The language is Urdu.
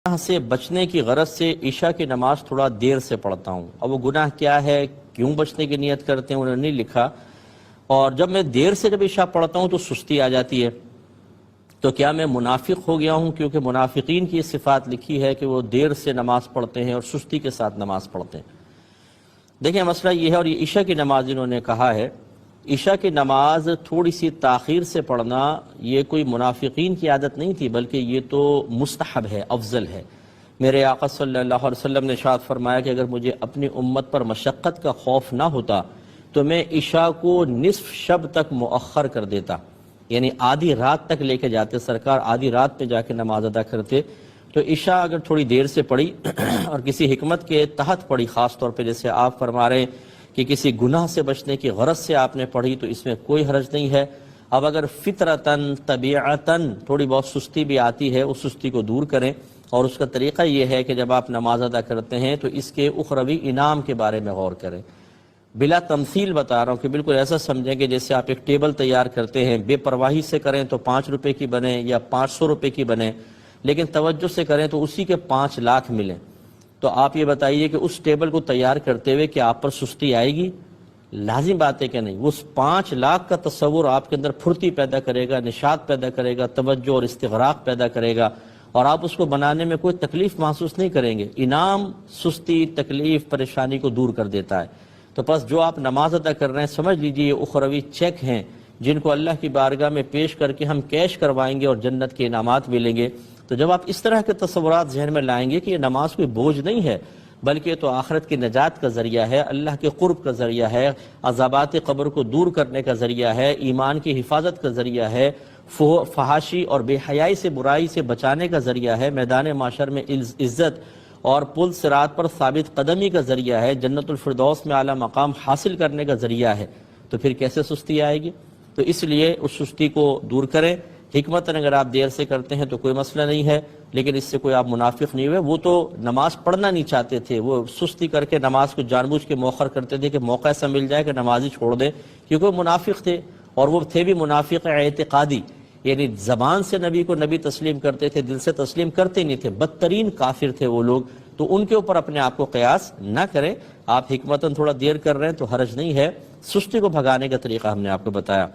گناہ سے بچنے کی غرض سے عشاء کی نماز تھوڑا دیر سے پڑھتا ہوں. اب وہ گناہ کیا ہے، کیوں بچنے کی نیت کرتے ہیں، انہوں نے نہیں لکھا. اور جب میں دیر سے جب عشاء پڑھتا ہوں تو سستی آ جاتی ہے، تو کیا میں منافق ہو گیا ہوں؟ کیونکہ منافقین کی یہ صفات لکھی ہے کہ وہ دیر سے نماز پڑھتے ہیں اور سستی کے ساتھ نماز پڑھتے ہیں. دیکھیں مسئلہ یہ ہے، اور یہ عشاء کی نماز انہوں نے کہا ہے، عشاء کی نماز تھوڑی سی تاخیر سے پڑھنا یہ کوئی منافقین کی عادت نہیں تھی، بلکہ یہ تو مستحب ہے، افضل ہے. میرے آقا صلی اللہ علیہ وسلم نے ارشاد فرمایا کہ اگر مجھے اپنی امت پر مشقت کا خوف نہ ہوتا تو میں عشاء کو نصف شب تک مؤخر کر دیتا، یعنی آدھی رات تک لے کے جاتے سرکار، آدھی رات پہ جا کے نماز ادا کرتے. تو عشاء اگر تھوڑی دیر سے پڑھی اور کسی حکمت کے تحت پڑھی، خاص طور پہ جیسے آپ فرما رہے ہیں کہ کسی گناہ سے بچنے کی غرض سے آپ نے پڑھی، تو اس میں کوئی حرج نہیں ہے. اب اگر فطرتاً طبیعتاً تھوڑی بہت سستی بھی آتی ہے، اس سستی کو دور کریں. اور اس کا طریقہ یہ ہے کہ جب آپ نماز ادا کرتے ہیں تو اس کے اخروی انعام کے بارے میں غور کریں. بلا تمثیل بتا رہا ہوں کہ بالکل ایسا سمجھیں کہ جیسے آپ ایک ٹیبل تیار کرتے ہیں، بے پرواہی سے کریں تو 5 روپے کی بنے یا 500 روپے کی بنے، لیکن توجہ سے کریں تو اسی کے 5 لاکھ ملیں. تو آپ یہ بتائیے کہ اس ٹیبل کو تیار کرتے ہوئے کہ آپ پر سستی آئے گی؟ لازم بات ہے کہ نہیں. اس 5 لاکھ کا تصور آپ کے اندر پھرتی پیدا کرے گا، نشاط پیدا کرے گا، توجہ اور استغراق پیدا کرے گا، اور آپ اس کو بنانے میں کوئی تکلیف محسوس نہیں کریں گے. انعام سستی، تکلیف، پریشانی کو دور کر دیتا ہے. تو پس جو آپ نماز ادا کر رہے ہیں سمجھ لیجئے یہ اخروی چیک ہیں جن کو اللہ کی بارگاہ میں پیش کر کے ہم کیش کروائیں گے اور جنت کے انعامات ملیں گے. تو جب آپ اس طرح کے تصورات ذہن میں لائیں گے کہ یہ نماز کوئی بوجھ نہیں ہے، بلکہ یہ تو آخرت کی نجات کا ذریعہ ہے، اللہ کے قرب کا ذریعہ ہے، عذابات قبر کو دور کرنے کا ذریعہ ہے، ایمان کی حفاظت کا ذریعہ ہے، فحاشی اور بے حیائی سے، برائی سے بچانے کا ذریعہ ہے، میدان معاشر میں عزت اور پل صراط پر ثابت قدمی کا ذریعہ ہے، جنت الفردوس میں اعلیٰ مقام حاصل کرنے کا ذریعہ ہے، تو پھر کیسے سستی آئے گی؟ تو اس لیے اس سستی کو دور کریں. حکمتاً اگر آپ دیر سے کرتے ہیں تو کوئی مسئلہ نہیں ہے، لیکن اس سے کوئی آپ منافق نہیں ہوئے. وہ تو نماز پڑھنا نہیں چاہتے تھے، وہ سستی کر کے نماز کو جان بوجھ کے مؤخر کرتے تھے کہ موقع ایسا مل جائے کہ نماز ہی چھوڑ دیں، کیونکہ وہ منافق تھے. اور وہ تھے بھی منافق اعتقادی، یعنی زبان سے نبی کو نبی تسلیم کرتے تھے، دل سے تسلیم کرتے نہیں تھے، بدترین کافر تھے وہ لوگ. تو ان کے اوپر اپنے آپ کو قیاس نہ کریں. آپ حکمتاً تھوڑا دیر کر رہے ہیں تو حرج نہیں ہے. سستی کو بھگانے کا طریقہ ہم نے آپ کو بتایا.